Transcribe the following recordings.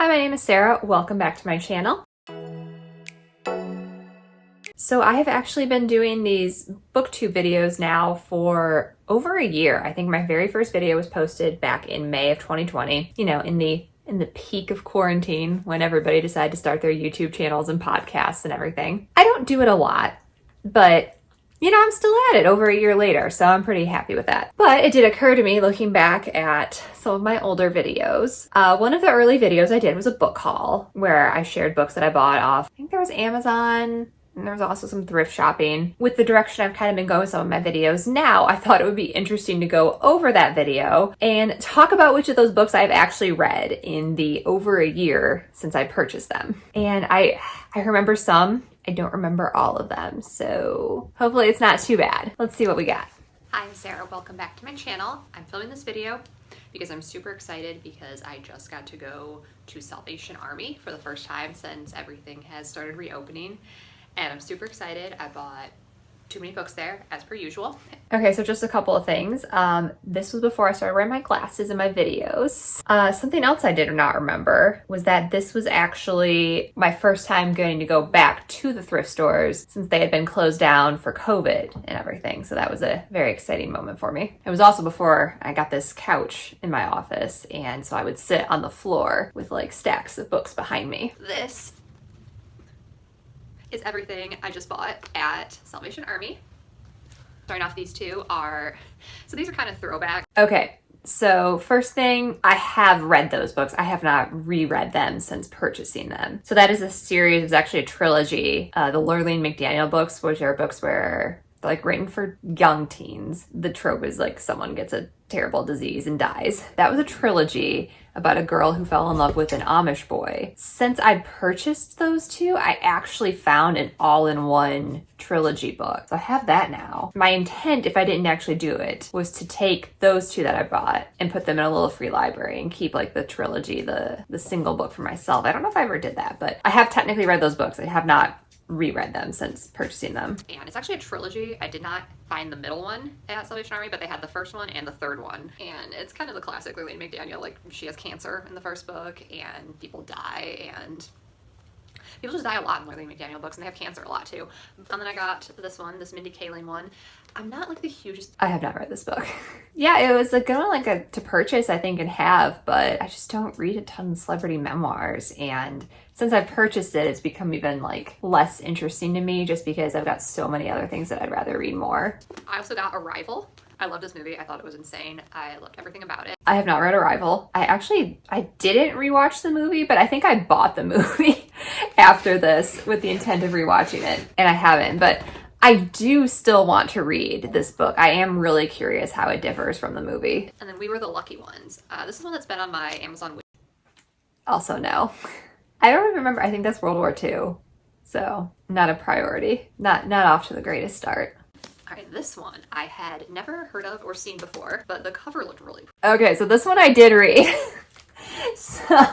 Hi, my name is Sarah. Welcome back to my channel. So I have actually been doing these booktube videos now for over a year. I think my very first video was posted back in May of 2020, you know, in the peak of quarantine when everybody decided to start their YouTube channels and podcasts and everything. I don't do it a lot, but you know, I'm still at it over a year later, so I'm pretty happy with that. But it did occur to me looking back at some of my older videos. One of the early videos I did was a book haul where I shared books that I bought off, I think there was Amazon, and there was also some thrift shopping. With the direction I've kind of been going with some of my videos now, I thought it would be interesting to go over that video and talk about which of those books I've actually read in the over a year since I purchased them. And I remember some. I don't remember all of them, so hopefully it's not too bad. Let's see what we got. Hi, I'm Sarah. Welcome back to my channel. I'm filming this video because I'm super excited because I just got to go to Salvation Army for the first time since everything has started reopening, and I'm super excited. I bought too many books there, as per usual. Okay, so just a couple of things. This was before I started wearing my glasses in my videos. Something else I did not remember was that this was actually my first time going to go back to the thrift stores since they had been closed down for COVID and everything. So that was a very exciting moment for me. It was also before I got this couch in my office, and so I would sit on the floor with like stacks of books behind me. This is everything I just bought at Salvation Army. Starting off, these two are, so these are kind of throwback. Okay, so first thing, I have read those books. I have not reread them since purchasing them. So that is a series, it's actually a trilogy. The Lurleen McDaniel books, which are books where they're like written for young teens. The trope is like someone gets a terrible disease and dies. That was a trilogy about a girl who fell in love with an Amish boy. Since I purchased those two, I actually found an all-in-one trilogy book. So I have that now. My intent, if I didn't actually do it, was to take those two that I bought and put them in a little free library and keep like the trilogy, the single book for myself. I don't know if I ever did that, but I have technically read those books. I have not reread them since purchasing them. And it's actually a trilogy. I did not find the middle one at Salvation Army, but they had the first one and the third one. And it's kind of the classic Lurleen McDaniel, like she has cancer in the first book and people die, and people just die a lot in Lurleen McDaniel books, and they have cancer a lot too. And then I got this one, this Mindy Kaling one. I'm not like the hugest... I have not read this book. Yeah, it was a good one to purchase, I think, and have, but I just don't read a ton of celebrity memoirs, and since I've purchased it, it's become even like less interesting to me just because I've got so many other things that I'd rather read more. I also got Arrival. I love this movie. I thought it was insane. I loved everything about it. I have not read Arrival. I didn't rewatch the movie, but I think I bought the movie after this with the intent of rewatching it, and I haven't, but I do still want to read this book. I am really curious how it differs from the movie. And then We Were the Lucky Ones. This is one that's been on my Amazon. Also no. I don't remember. I think that's World War II. So not a priority. Not off to the greatest start. All right, this one I had never heard of or seen before, but the cover looked really pretty. Okay, so this one I did read. So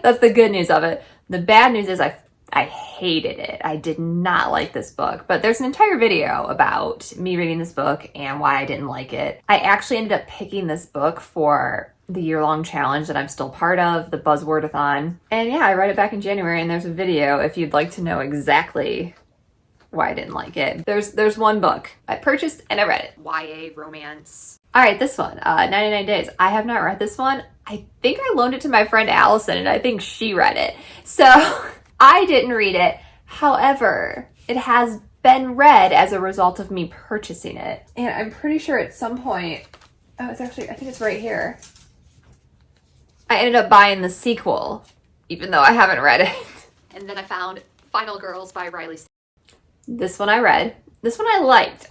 that's the good news of it. The bad news is I hated it. I did not like this book, but there's an entire video about me reading this book and why I didn't like it. I actually ended up picking this book for the year-long challenge that I'm still part of, the Buzzwordathon. And yeah, I read it back in January, and there's a video if you'd like to know exactly why I didn't like it. There's one book I purchased and I read it. YA romance. All right, this one, 99 Days. I have not read this one. I think I loaned it to my friend Allison, and I think she read it. So I didn't read it. However, it has been read as a result of me purchasing it. And I'm pretty sure at some point, oh, it's actually, I think it's right here. I ended up buying the sequel, even though I haven't read it. And then I found Final Girls by Riley. This one I read. This one I liked.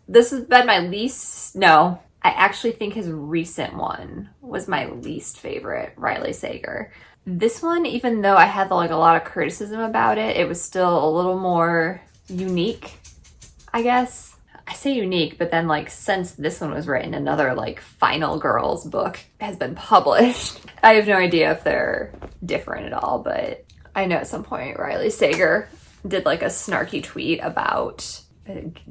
This has been my least, no, I actually think his recent one was my least favorite, Riley Sager. This one, even though I had like a lot of criticism about it, it was still a little more unique, I guess. I say unique, but then like since this one was written, another like Final Girls book has been published. I have no idea if they're different at all, but I know at some point Riley Sager did like a snarky tweet about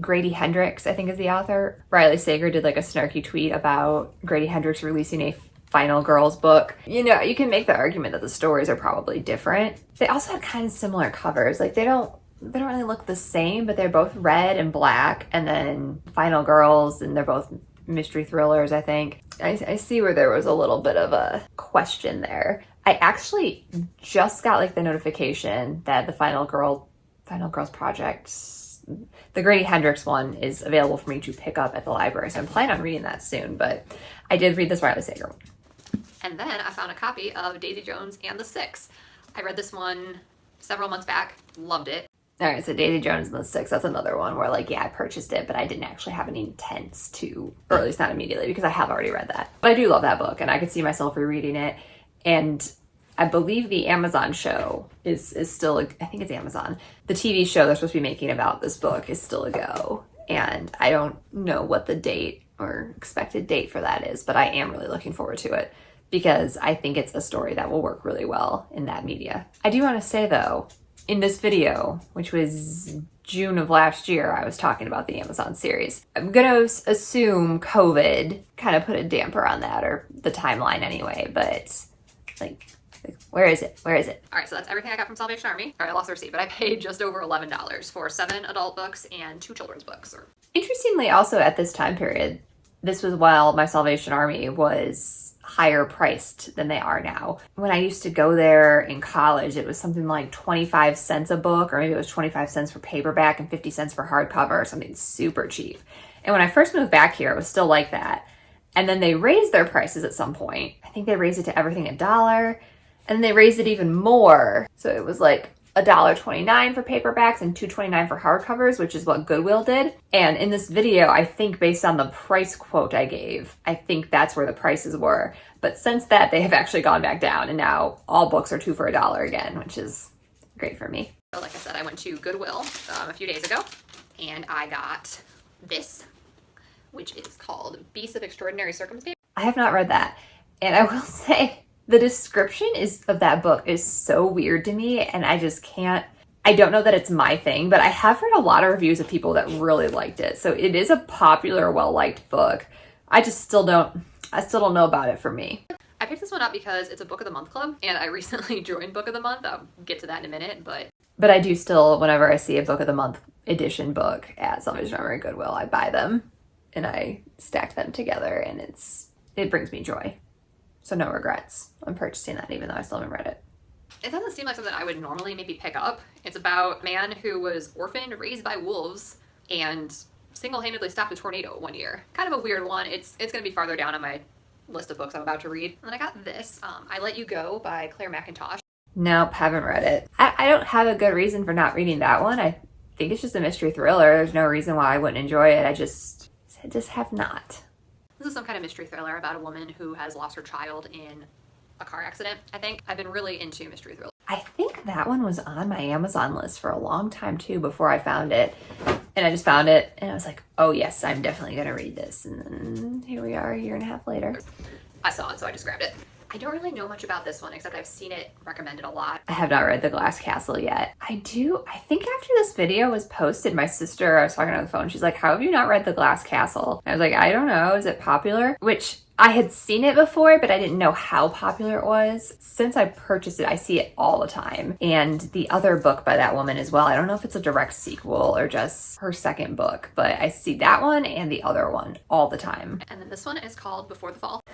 Grady Hendrix, I think is the author. Riley Sager did like a snarky tweet about Grady Hendrix releasing a Final Girls book. You know, you can make the argument that the stories are probably different. They also had kind of similar covers. Like they don't really look the same, but they're both red and black. And then Final Girls, and they're both mystery thrillers, I think. I see where there was a little bit of a question there. I actually just got like the notification that the Final Girls Project, the Grady Hendrix one, is available for me to pick up at the library. So I'm planning on reading that soon, but I did read this Riley Sager one. And then I found a copy of Daisy Jones and the Six. I read this one several months back, loved it. All right, so Daisy Jones and the Six, that's another one where like, yeah, I purchased it, but I didn't actually have any intents to, or at least not immediately, because I have already read that. But I do love that book, and I could see myself rereading it. And I believe the Amazon show is still, I think it's Amazon. The TV show they're supposed to be making about this book is still a go. And I don't know what the date or expected date for that is, but I am really looking forward to it, because I think it's a story that will work really well in that media. I do want to say though, in this video, which was June of last year, I was talking about the Amazon series. I'm gonna assume COVID kind of put a damper on that, or the timeline anyway, but like, where is it? Where is it? All right, so that's everything I got from Salvation Army. All right, I lost the receipt, but I paid just over $11 for 7 adult books and 2 children's books. Interestingly, also at this time period, this was while my Salvation Army was higher priced than they are now. When I used to go there in college, it was something like 25 cents a book, or maybe it was 25 cents for paperback and 50 cents for hardcover, or something super cheap. And when I first moved back here, it was still like that. And then they raised their prices at some point. I think they raised it to everything $1, and then they raised it even more. So it was like $1.29 for paperbacks and $2.29 for hardcovers, which is what Goodwill did. And in this video, I think based on the price quote I gave, I think that's where the prices were. But since that, they have actually gone back down, and now all books are 2 for $1 again, which is great for me. So like I said, I went to Goodwill a few days ago, and I got this, which is called Beasts of Extraordinary Circumstance. I have not read that. And I will say, the description of that book is so weird to me, and I just can't, I don't know that it's my thing, but I have read a lot of reviews of people that really liked it. So it is a popular, well-liked book. I still don't know about it for me. I picked this one up because it's a Book of the Month club, and I recently joined Book of the Month. I'll get to that in a minute, But I do still, whenever I see a Book of the Month edition book at Salvation Army or Goodwill, I buy them, and I stack them together, and it brings me joy. So no regrets on purchasing that, even though I still haven't read it. It doesn't seem like something I would normally maybe pick up. It's about a man who was orphaned, raised by wolves, and single-handedly stopped a tornado one year. Kind of a weird one. It's going to be farther down on my list of books I'm about to read. And then I got this, I Let You Go by Claire McIntosh. Nope, haven't read it. I don't have a good reason for not reading that one. I think it's just a mystery thriller. There's no reason why I wouldn't enjoy it. I just have not. This is some kind of mystery thriller about a woman who has lost her child in a car accident, I think. I've been really into mystery thrillers. I think that one was on my Amazon list for a long time too before I found it. And I just found it and I was like, oh yes, I'm definitely going to read this. And then here we are a year and a half later. I saw it, so I just grabbed it. I don't really know much about this one, except I've seen it recommended a lot. I have not read The Glass Castle yet. I think after this video was posted, my sister, I was talking on the phone, she's like, how have you not read The Glass Castle? I was like, I don't know, is it popular? Which I had seen it before, but I didn't know how popular it was. Since I purchased it, I see it all the time. And the other book by that woman as well, I don't know if it's a direct sequel or just her second book, but I see that one and the other one all the time. And then this one is called Before the Fall.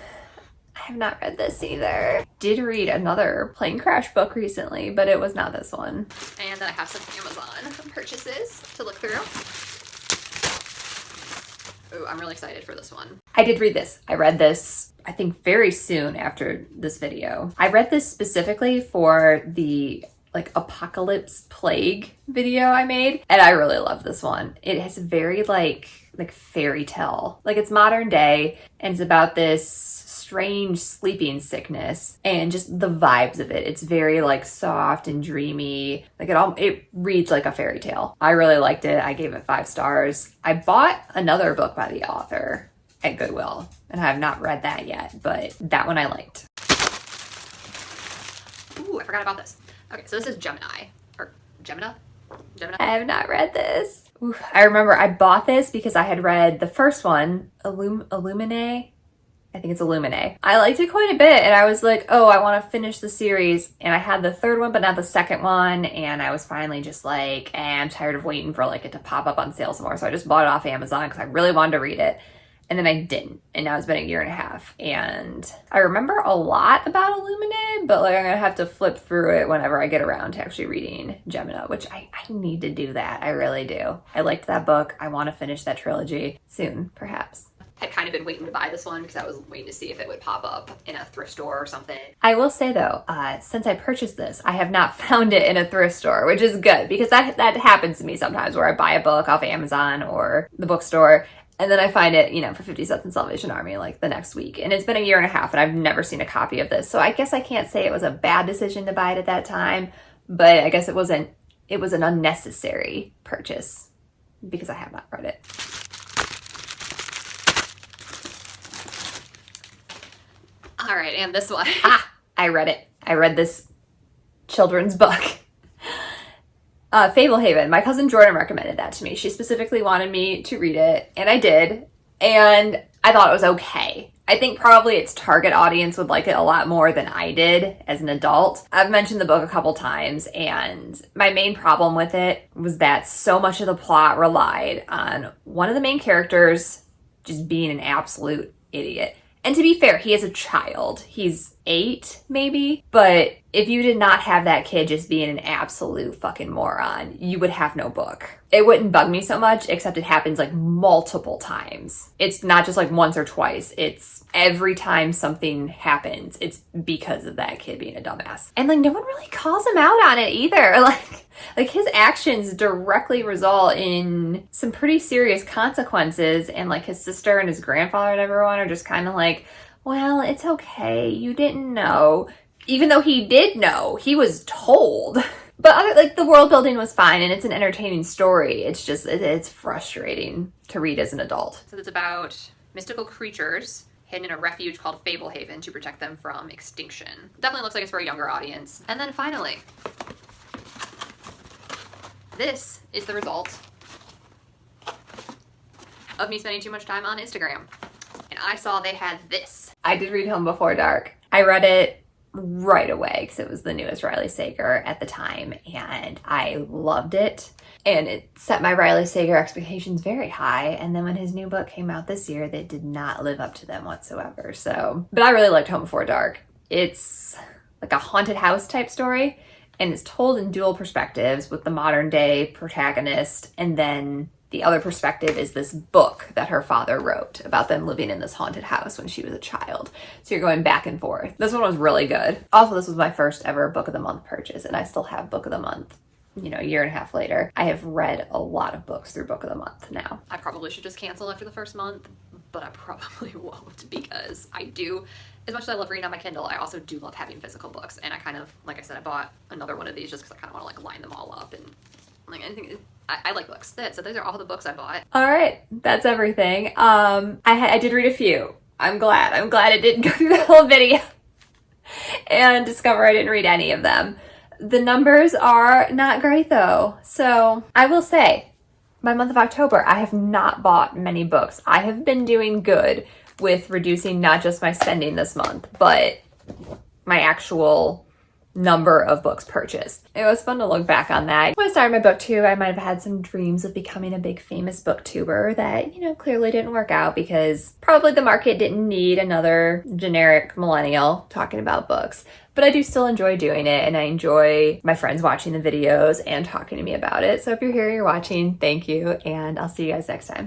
I have not read this either. Did read another plane crash book recently, but it was not this one. And then I have some Amazon purchases to look through. Ooh, I'm really excited for this one. I did read this. I read this, I think, very soon after this video. I read this specifically for the apocalypse plague video I made, and I really love this one. It has a very like fairy tale. It's modern day, and it's about this strange sleeping sickness and just the vibes of it. It's very soft and dreamy. It reads like a fairy tale. I really liked it. I gave it 5 stars. I bought another book by the author at Goodwill, and I have not read that yet, but that one I liked. Ooh, I forgot about this. Okay, so this is Gemini. I have not read this. Oof. I remember I bought this because I had read the first one, Illumine. I think it's Illuminae. I liked it quite a bit, and I was like, oh, I want to finish the series. And I had the third one, but not the second one. And I was finally just like, I'm tired of waiting for like it to pop up on sale some more. So I just bought it off Amazon because I really wanted to read it. And then I didn't. And now it's been a year and a half. And I remember a lot about Illuminae, but like I'm going to have to flip through it whenever I get around to actually reading Gemina, which I need to do that. I really do. I liked that book. I want to finish that trilogy soon, perhaps. Had kind of been waiting to buy this one because I was waiting to see if it would pop up in a thrift store or something. I will say though, since I purchased this, I have not found it in a thrift store, which is good because that happens to me sometimes where I buy a book off Amazon or the bookstore and then I find it, you know, for 50 cents in Salvation Army like the next week. And it's been a year and a half and I've never seen a copy of this. So I guess I can't say it was a bad decision to buy it at that time, but I guess it was an unnecessary purchase because I have not read it. All right, and this one. I read it. I read this children's book. Fablehaven. My cousin Jordan recommended that to me. She specifically wanted me to read it, and I did. And I thought it was okay. I think probably its target audience would like it a lot more than I did as an adult. I've mentioned the book a couple times, and my main problem with it was that so much of the plot relied on one of the main characters just being an absolute idiot. And to be fair, he is a child. He's 8, maybe. But if you did not have that kid just being an absolute fucking moron, you would have no book. It wouldn't bug me so much, except it happens like multiple times. It's not just like once or twice. It's every time something happens, it's because of that kid being a dumbass. And like no one really calls him out on it either. Like his actions directly result in some pretty serious consequences, and like his sister and his grandfather and everyone are just kind of like, well, it's okay, you didn't know. Even though he did know, he was told. But like the world building was fine and it's an entertaining story. It's just, it's frustrating to read as an adult. So it's about mystical creatures hidden in a refuge called Fablehaven to protect them from extinction. Definitely looks like it's for a younger audience. And then finally, this is the result of me spending too much time on Instagram. And I saw they had this. I did read Home Before Dark. I read it right away because it was the newest Riley Sager at the time and I loved it. And it set my Riley Sager expectations very high. And then when his new book came out this year, they did not live up to them whatsoever. So, but I really liked Home Before Dark. It's like a haunted house type story. And it's told in dual perspectives with the modern day protagonist. And then the other perspective is this book that her father wrote about them living in this haunted house when she was a child. So you're going back and forth. This one was really good. Also, this was my first ever Book of the Month purchase. And I still have Book of the Month, you know, a year and a half later. I have read a lot of books through Book of the Month now. I probably should just cancel after the first month, but I probably won't because I do, as much as I love reading on my Kindle, I also do love having physical books. And I kind of, like I said, I bought another one of these just because I kind of want to like line them all up and like anything. I like books. So those are all the books I bought. All right, that's everything. I did read a few. I'm glad I didn't go through the whole video and discover I didn't read any of them. The numbers are not great though. So I will say, my month of October, I have not bought many books. I have been doing good with reducing not just my spending this month, but my actual number of books purchased. It was fun to look back on that. When I started my booktube, I might have had some dreams of becoming a big famous booktuber that, you know, clearly didn't work out because probably the market didn't need another generic millennial talking about books. But I do still enjoy doing it, and I enjoy my friends watching the videos and talking to me about it. So if you're here, you're watching, thank you, and I'll see you guys next time.